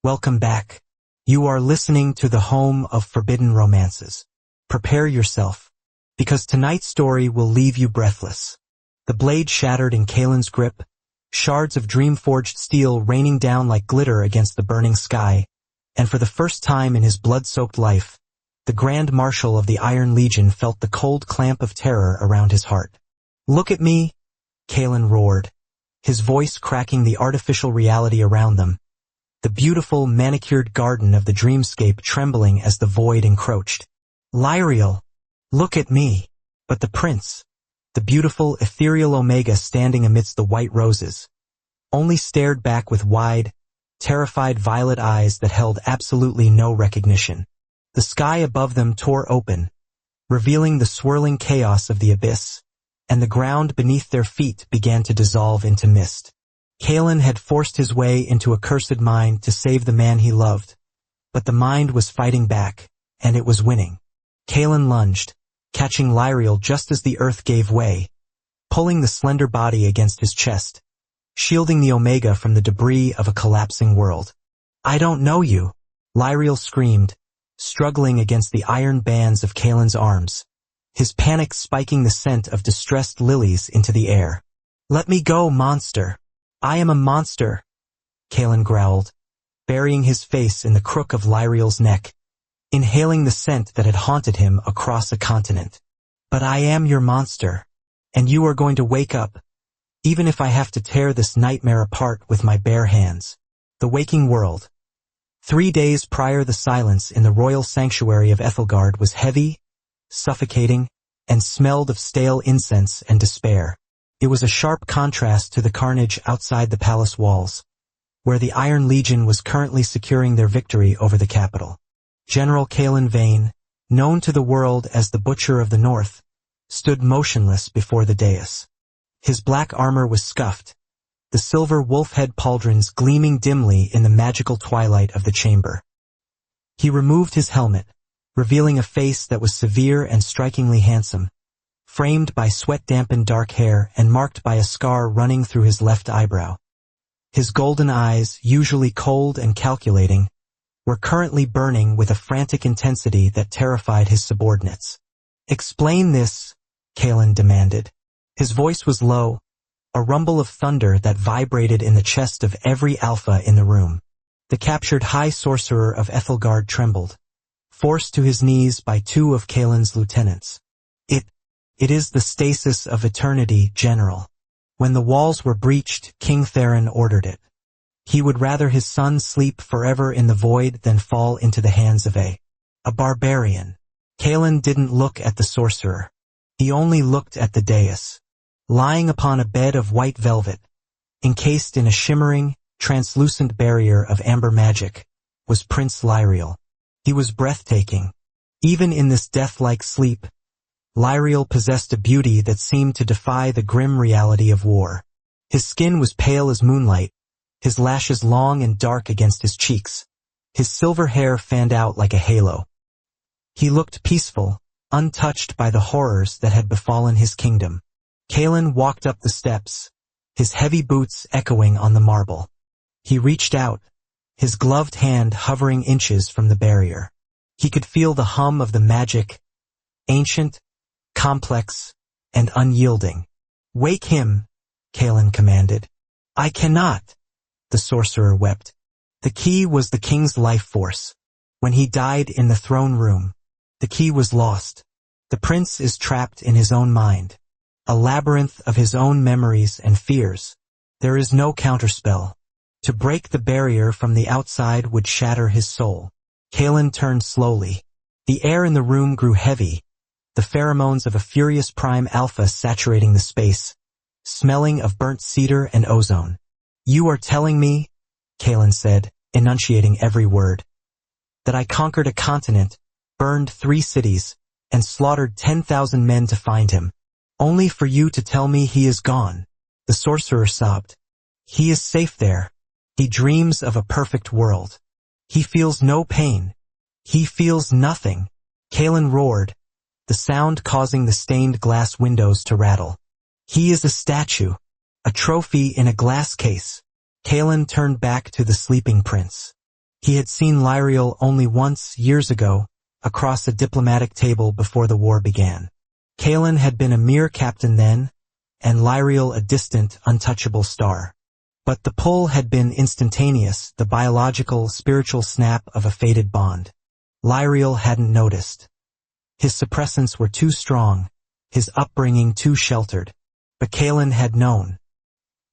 Welcome back. You are listening to the home of forbidden romances. Prepare yourself, because tonight's story will leave you breathless. The blade shattered in Kaelin's grip, shards of dream-forged steel raining down like glitter against the burning sky, and for the first time in his blood-soaked life, the Grand Marshal of the Iron Legion felt the cold clamp of terror around his heart. "Look at me," Kaelin roared, his voice cracking the artificial reality around them, the beautiful, manicured garden of the dreamscape trembling as the void encroached. "Lyriel, look at me." But the prince, the beautiful, ethereal Omega standing amidst the white roses, only stared back with wide, terrified violet eyes that held absolutely no recognition. The sky above them tore open, revealing the swirling chaos of the abyss, and the ground beneath their feet began to dissolve into mist. Kaelin had forced his way into a cursed mind to save the man he loved, but the mind was fighting back, and it was winning. Kaelin lunged, catching Lyriel just as the earth gave way, pulling the slender body against his chest, shielding the Omega from the debris of a collapsing world. "I don't know you," Lyriel screamed, struggling against the iron bands of Kaelin's arms, his panic spiking the scent of distressed lilies into the air. "Let me go, monster. I am a monster," Kaelin growled, burying his face in the crook of Lyriel's neck, inhaling the scent that had haunted him across a continent. "But I am your monster, and you are going to wake up, even if I have to tear this nightmare apart with my bare hands." The waking world. 3 days prior, the silence in the royal sanctuary of Ethelgard was heavy, suffocating, and smelled of stale incense and despair. It was a sharp contrast to the carnage outside the palace walls, where the Iron Legion was currently securing their victory over the capital. General Kaelin Vane, known to the world as the Butcher of the North, stood motionless before the dais. His black armor was scuffed, the silver wolf-head pauldrons gleaming dimly in the magical twilight of the chamber. He removed his helmet, revealing a face that was severe and strikingly handsome, framed by sweat-dampened dark hair and marked by a scar running through his left eyebrow. His golden eyes, usually cold and calculating, were currently burning with a frantic intensity that terrified his subordinates. "Explain this," Kaelin demanded. His voice was low, a rumble of thunder that vibrated in the chest of every alpha in the room. The captured High Sorcerer of Ethelgard trembled, forced to his knees by 2 of Kaelin's lieutenants. It is the stasis of eternity, General. When the walls were breached, King Theron ordered it. He would rather his son sleep forever in the void than fall into the hands of a barbarian. Kaelin didn't look at the sorcerer. He only looked at the dais. Lying upon a bed of white velvet, encased in a shimmering, translucent barrier of amber magic, was Prince Lyriel. He was breathtaking. Even in this death-like sleep, Lyriel possessed a beauty that seemed to defy the grim reality of war. His skin was pale as moonlight, his lashes long and dark against his cheeks, his silver hair fanned out like a halo. He looked peaceful, untouched by the horrors that had befallen his kingdom. Kaelin walked up the steps, his heavy boots echoing on the marble. He reached out, his gloved hand hovering inches from the barrier. He could feel the hum of the magic, ancient, complex, and unyielding. "Wake him," Kaelin commanded. "I cannot," the sorcerer wept. The key was the king's life force. When he died in the throne room, the key was lost. The prince is trapped in his own mind, a labyrinth of his own memories and fears. There is no counterspell. To break the barrier from the outside would shatter his soul. Kaelin turned slowly. The air in the room grew heavy, the pheromones of a furious prime alpha saturating the space, smelling of burnt cedar and ozone. "You are telling me," Kaelin said, enunciating every word, "that I conquered a continent, burned 3 cities, and slaughtered 10,000 men to find him, only for you to tell me he is gone." The sorcerer sobbed. "He is safe there. He dreams of a perfect world. He feels no pain. He feels nothing." Kaelin roared, the sound causing the stained glass windows to rattle. "He is a statue, a trophy in a glass case." Kaelin turned back to the sleeping prince. He had seen Lyriel only once, years ago, across a diplomatic table before the war began. Kaelin had been a mere captain then, and Lyriel a distant, untouchable star. But the pull had been instantaneous, the biological, spiritual snap of a fated bond. Lyriel hadn't noticed. His suppressants were too strong, his upbringing too sheltered. But Kaelin had known.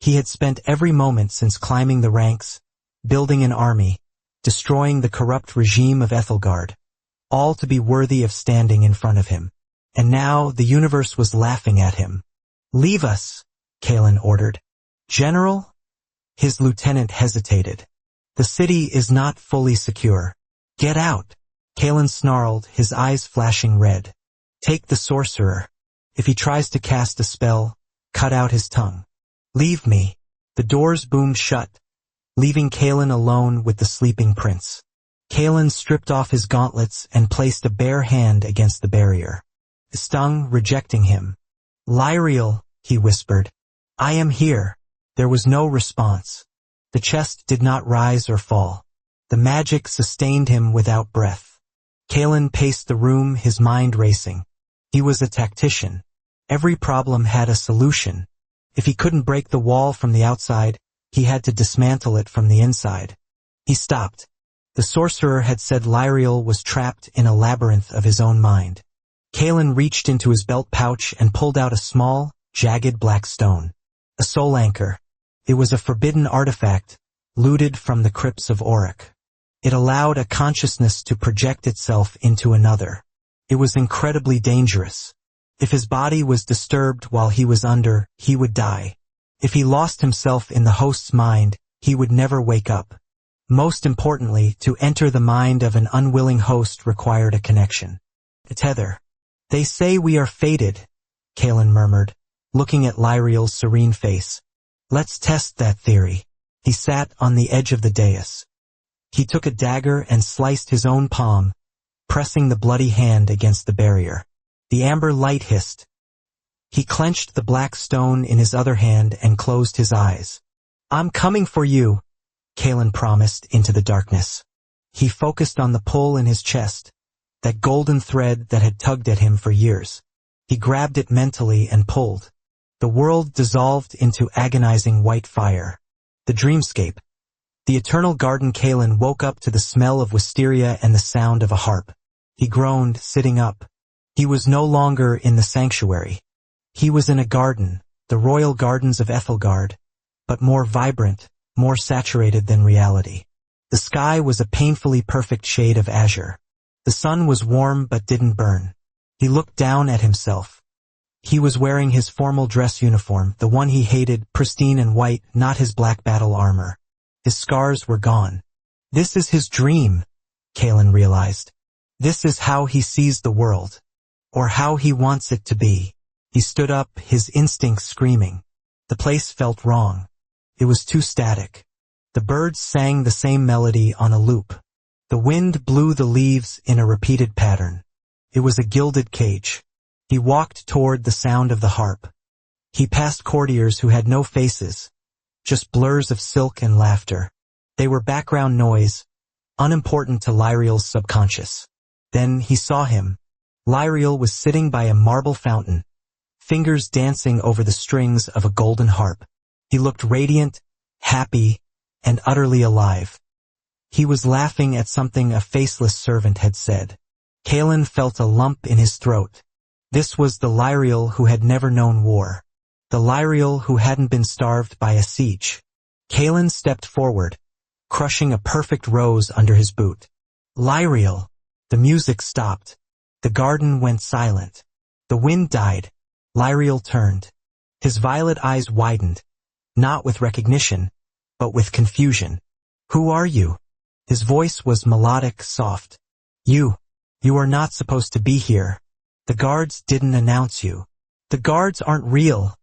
He had spent every moment since climbing the ranks, building an army, destroying the corrupt regime of Ethelgard, all to be worthy of standing in front of him. And now the universe was laughing at him. "Leave us," Kaelin ordered. "General?" His lieutenant hesitated. "The city is not fully secure." "Get out," Kaelin snarled, his eyes flashing red. "Take the sorcerer. If he tries to cast a spell, cut out his tongue." "Leave me." The doors boomed shut, leaving Kaelin alone with the sleeping prince. Kaelin stripped off his gauntlets and placed a bare hand against the barrier. It stung, rejecting him. "Lyriel," he whispered. "I am here." There was no response. The chest did not rise or fall. The magic sustained him without breath. Kaelin paced the room, his mind racing. He was a tactician. Every problem had a solution. If he couldn't break the wall from the outside, he had to dismantle it from the inside. He stopped. The sorcerer had said Lyriel was trapped in a labyrinth of his own mind. Kaelin reached into his belt pouch and pulled out a small, jagged black stone. A soul anchor. It was a forbidden artifact, looted from the crypts of Auric. It allowed a consciousness to project itself into another. It was incredibly dangerous. If his body was disturbed while he was under, he would die. If he lost himself in the host's mind, he would never wake up. Most importantly, to enter the mind of an unwilling host required a connection. A tether. "They say we are fated," Kaelin murmured, looking at Lyriel's serene face. "Let's test that theory." He sat on the edge of the dais. He took a dagger and sliced his own palm, pressing the bloody hand against the barrier. The amber light hissed. He clenched the black stone in his other hand and closed his eyes. "I'm coming for you," Kaelin promised into the darkness. He focused on the pull in his chest, that golden thread that had tugged at him for years. He grabbed it mentally and pulled. The world dissolved into agonizing white fire. The dreamscape. The eternal garden. Kaelin woke up to the smell of wisteria and the sound of a harp. He groaned, sitting up. He was no longer in the sanctuary. He was in a garden, the royal gardens of Ethelgard, but more vibrant, more saturated than reality. The sky was a painfully perfect shade of azure. The sun was warm but didn't burn. He looked down at himself. He was wearing his formal dress uniform, the one he hated, pristine and white, not his black battle armor. His scars were gone. This is his dream, Kaelin realized. This is how he sees the world. Or how he wants it to be. He stood up, his instincts screaming. The place felt wrong. It was too static. The birds sang the same melody on a loop. The wind blew the leaves in a repeated pattern. It was a gilded cage. He walked toward the sound of the harp. He passed courtiers who had no faces, just blurs of silk and laughter. They were background noise, unimportant to Lyriel's subconscious. Then he saw him. Lyriel was sitting by a marble fountain, fingers dancing over the strings of a golden harp. He looked radiant, happy, and utterly alive. He was laughing at something a faceless servant had said. Kaelin felt a lump in his throat. This was the Lyriel who had never known war. The Lyriel who hadn't been starved by a siege. Kaelin stepped forward, crushing a perfect rose under his boot. Lyriel! The music stopped. The garden went silent. The wind died. Lyriel turned. His violet eyes widened, not with recognition, but with confusion. Who are you? His voice was melodic, soft. You are not supposed to be here. The guards didn't announce you. The guards aren't real,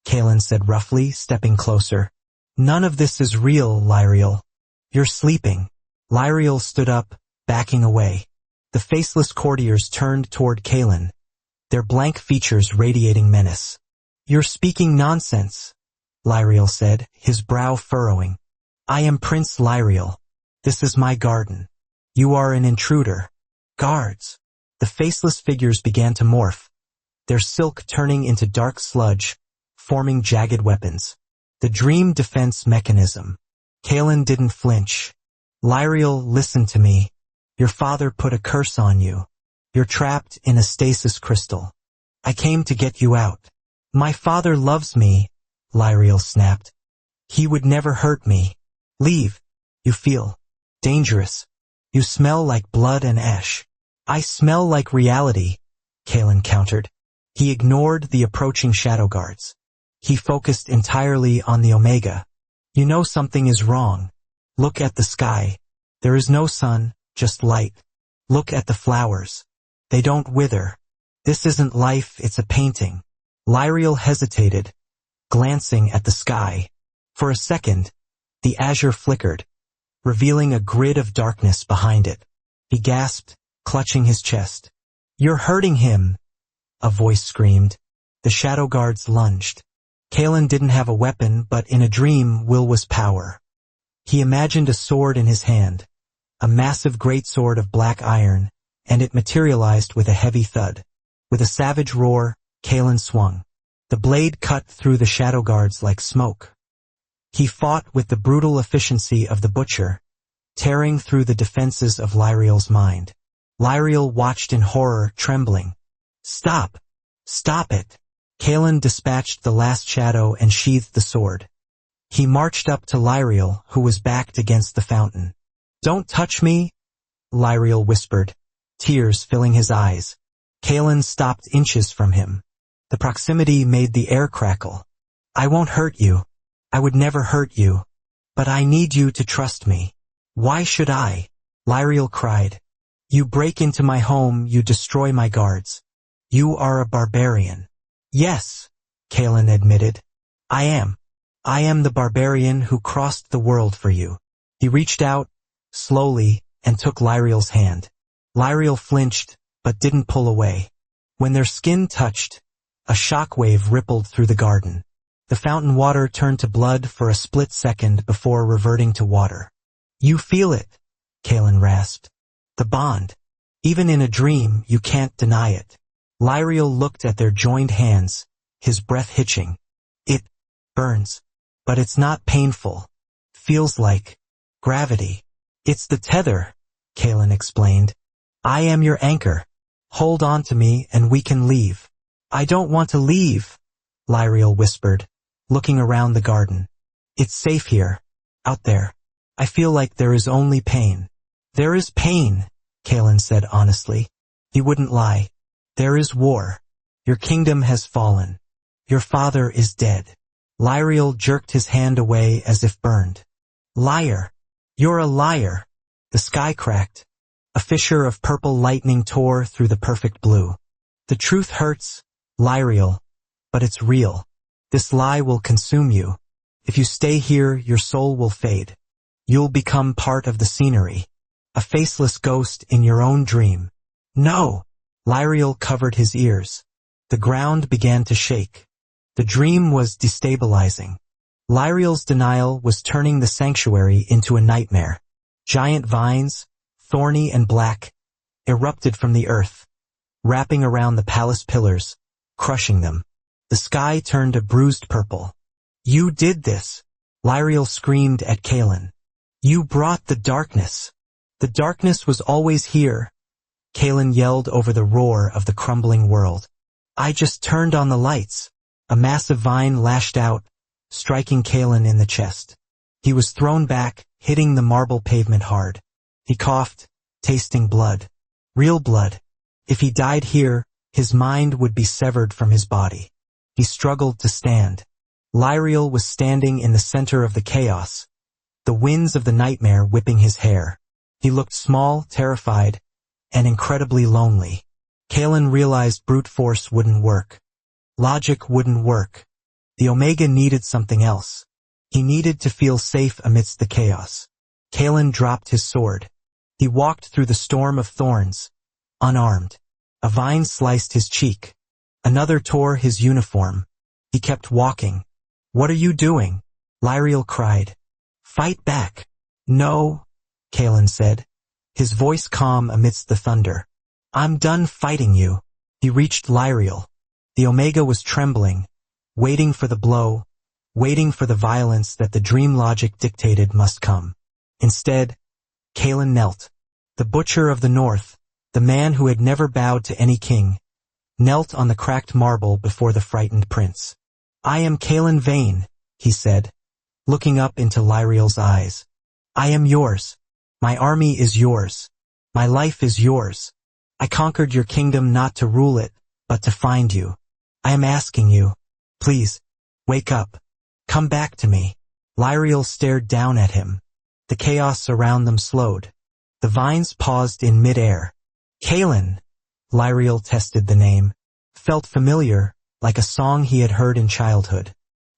Kaelin said roughly, stepping closer. None of this is real, Lyriel. You're sleeping. Lyriel stood up, backing away. The faceless courtiers turned toward Kaelin, their blank features radiating menace. You're speaking nonsense, Lyriel said, his brow furrowing. I am Prince Lyriel. This is my garden. You are an intruder. Guards. The faceless figures began to morph, their silk turning into dark sludge, forming jagged weapons. The dream defense mechanism. Kalen didn't flinch. Lyriel, listen to me. Your father put a curse on you. You're trapped in a stasis crystal. I came to get you out. My father loves me, Lyriel snapped. He would never hurt me. Leave. You feel dangerous. You smell like blood and ash. I smell like reality, Kalen countered. He ignored the approaching shadow guards. He focused entirely on the Omega. You know something is wrong. Look at the sky. There is no sun, just light. Look at the flowers. They don't wither. This isn't life, it's a painting. Lyriel hesitated, glancing at the sky. For a second, the azure flickered, revealing a grid of darkness behind it. He gasped, clutching his chest. You're hurting him, a voice screamed. The shadow guards lunged. Kalen didn't have a weapon, but in a dream, will was power. He imagined a sword in his hand, a massive greatsword of black iron, and it materialized with a heavy thud. With a savage roar, Kalen swung. The blade cut through the shadow guards like smoke. He fought with the brutal efficiency of the butcher, tearing through the defenses of Lyriel's mind. Lyriel watched in horror, trembling. Stop! Stop it! Kalen dispatched the last shadow and sheathed the sword. He marched up to Lyriel, who was backed against the fountain. Don't touch me, Lyriel whispered, tears filling his eyes. Kalen stopped inches from him. The proximity made the air crackle. I won't hurt you. I would never hurt you. But I need you to trust me. Why should I? Lyriel cried. You break into my home, you destroy my guards. You are a barbarian. Yes, Kalen admitted. I am. I am the barbarian who crossed the world for you. He reached out, slowly, and took Lyriel's hand. Lyriel flinched, but didn't pull away. When their skin touched, a shockwave rippled through the garden. The fountain water turned to blood for a split second before reverting to water. You feel it, Kalen rasped. The bond. Even in a dream, you can't deny it. Lyriel looked at their joined hands, his breath hitching. It burns. But it's not painful. Feels like gravity. It's the tether, Kalen explained. I am your anchor. Hold on to me and we can leave. I don't want to leave, Lyriel whispered, looking around the garden. It's safe here, out there. I feel like there is only pain. There is pain, Kalen said honestly. He wouldn't lie. There is war. Your kingdom has fallen. Your father is dead. Lyriel jerked his hand away as if burned. Liar. You're a liar. The sky cracked. A fissure of purple lightning tore through the perfect blue. The truth hurts, Lyriel, but it's real. This lie will consume you. If you stay here, your soul will fade. You'll become part of the scenery. A faceless ghost in your own dream. No! Lyriel covered his ears. The ground began to shake. The dream was destabilizing. Lyriel's denial was turning the sanctuary into a nightmare. Giant vines, thorny and black, erupted from the earth, wrapping around the palace pillars, crushing them. The sky turned a bruised purple. You did this, Lyriel screamed at Kalen. You brought the darkness. The darkness was always here, Kalen yelled over the roar of the crumbling world. I just turned on the lights. A massive vine lashed out, striking Kalen in the chest. He was thrown back, hitting the marble pavement hard. He coughed, tasting blood. Real blood. If he died here, his mind would be severed from his body. He struggled to stand. Lyriel was standing in the center of the chaos, the winds of the nightmare whipping his hair. He looked small, terrified, and incredibly lonely. Kalen realized brute force wouldn't work. Logic wouldn't work. The Omega needed something else. He needed to feel safe amidst the chaos. Kalen dropped his sword. He walked through the storm of thorns, unarmed. A vine sliced his cheek. Another tore his uniform. He kept walking. What are you doing? Lyriel cried. Fight back. No, Kaelin said, his voice calm amidst the thunder. I'm done fighting you. He reached Lyriel. The Omega was trembling, waiting for the blow, waiting for the violence that the dream logic dictated must come. Instead, Kaelin knelt. The Butcher of the North, the man who had never bowed to any king, knelt on the cracked marble before the frightened prince. I am Kaelin Vane, he said, looking up into Lyriel's eyes. I am yours. My army is yours. My life is yours. I conquered your kingdom not to rule it, but to find you. I am asking you, please, wake up. Come back to me. Lyriel stared down at him. The chaos around them slowed. The vines paused in mid-air. Kaelin, Lyriel tested the name, felt familiar, like a song he had heard in childhood.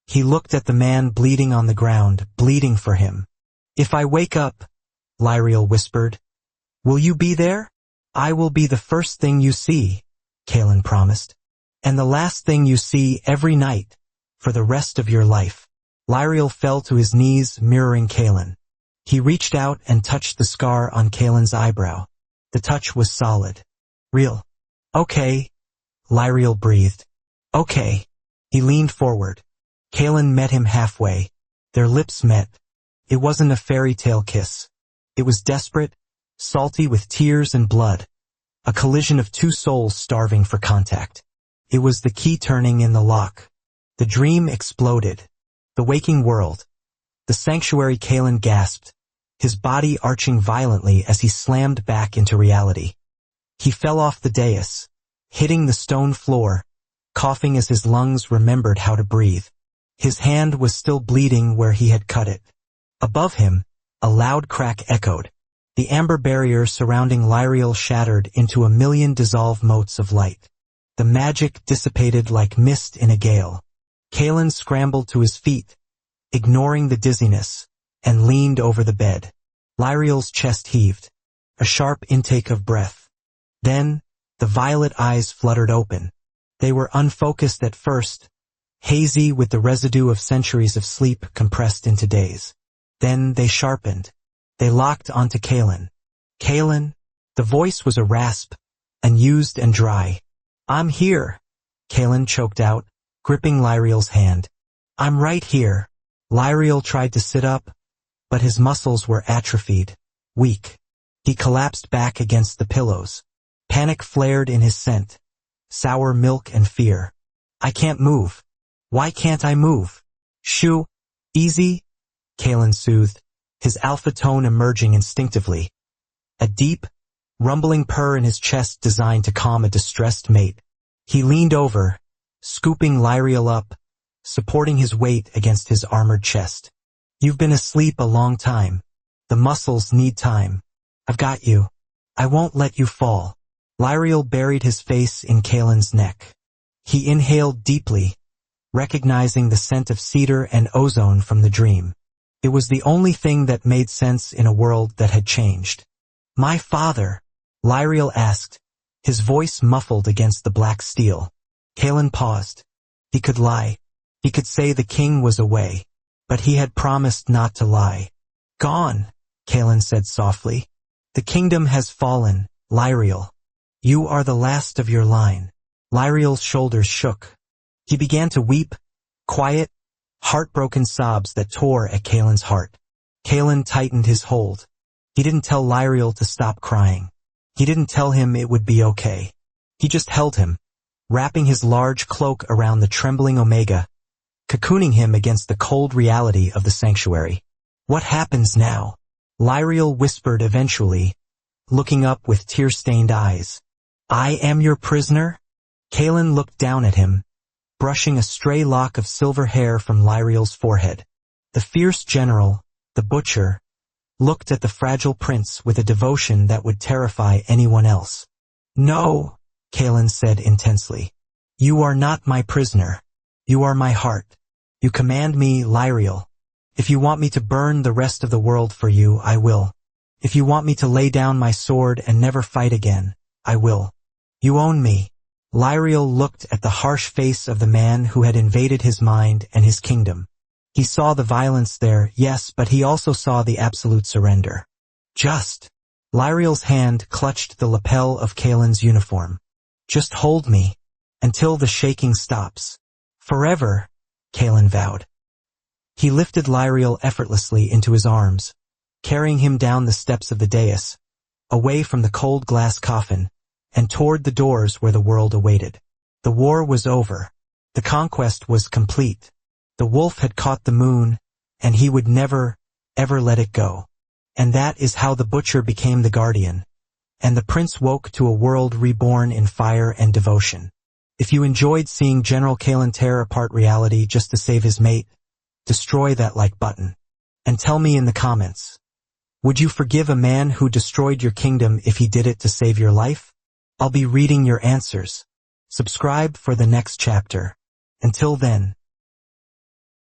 He looked at the man bleeding on the ground, bleeding for him. If I wake up, Lyriel whispered, will you be there? I will be the first thing you see, Kaelin promised. And the last thing you see every night, for the rest of your life. Lyriel fell to his knees, mirroring Kaelin. He reached out and touched the scar on Kaelin's eyebrow. The touch was solid. Real. Okay, Lyriel breathed. Okay. He leaned forward. Kaelin met him halfway. Their lips met. It wasn't a fairy tale kiss. It was desperate, salty with tears and blood. A collision of two souls starving for contact. It was the key turning in the lock. The dream exploded. The waking world. The sanctuary. Kaelin gasped, his body arching violently as he slammed back into reality. He fell off the dais, hitting the stone floor, coughing as his lungs remembered how to breathe. His hand was still bleeding where he had cut it. Above him, a loud crack echoed. The amber barrier surrounding Lyriel shattered into a million dissolved motes of light. The magic dissipated like mist in a gale. Kaelin scrambled to his feet, ignoring the dizziness, and leaned over the bed. Lyriel's chest heaved, a sharp intake of breath. Then, the violet eyes fluttered open. They were unfocused at first, hazy with the residue of centuries of sleep compressed into days. Then they sharpened. They locked onto Kaelin. Kaelin, the voice was a rasp, unused and dry. I'm here, Kaelin choked out, gripping Lyriel's hand. I'm right here. Lyriel tried to sit up, but his muscles were atrophied, weak. He collapsed back against the pillows. Panic flared in his scent, sour milk and fear. I can't move. Why can't I move? Shoo, easy, Kaelin soothed, his alpha tone emerging instinctively. A deep, rumbling purr in his chest designed to calm a distressed mate. He leaned over, scooping Lyriel up, supporting his weight against his armored chest. You've been asleep a long time. The muscles need time. I've got you. I won't let you fall. Lyriel buried his face in Kaelin's neck. He inhaled deeply, recognizing the scent of cedar and ozone from the dream. It was the only thing that made sense in a world that had changed. My father, Lyriel asked, his voice muffled against the black steel. Kaelin paused. He could lie. He could say the king was away. But he had promised not to lie. Gone, Kaelin said softly. The kingdom has fallen, Lyriel. You are the last of your line. Lyriel's shoulders shook. He began to weep, quiet, heartbroken sobs that tore at Kaelin's heart. Kaelin tightened his hold. He didn't tell Lyriel to stop crying. He didn't tell him it would be okay. He just held him, wrapping his large cloak around the trembling Omega, cocooning him against the cold reality of the sanctuary. What happens now? Lyriel whispered eventually, looking up with tear-stained eyes. I am your prisoner? Kaelin looked down at him, brushing a stray lock of silver hair from Lyriel's forehead. The fierce general, the butcher, looked at the fragile prince with a devotion that would terrify anyone else. No, Kaelin said intensely. You are not my prisoner. You are my heart. You command me, Lyriel. If you want me to burn the rest of the world for you, I will. If you want me to lay down my sword and never fight again, I will. You own me. Lyriel looked at the harsh face of the man who had invaded his mind and his kingdom. He saw the violence there, yes, but he also saw the absolute surrender. Just. Lyriel's hand clutched the lapel of Kalen's uniform. Just hold me. Until the shaking stops. Forever, Kalen vowed. He lifted Lyriel effortlessly into his arms, carrying him down the steps of the dais, away from the cold glass coffin, and toward the doors where the world awaited. The war was over. The conquest was complete. The wolf had caught the moon, and he would never, ever let it go. And that is how the butcher became the guardian, and the prince woke to a world reborn in fire and devotion. If you enjoyed seeing General Kalen tear apart reality just to save his mate, destroy that like button. And tell me in the comments, would you forgive a man who destroyed your kingdom if he did it to save your life? I'll be reading your answers. Subscribe for the next chapter. Until then,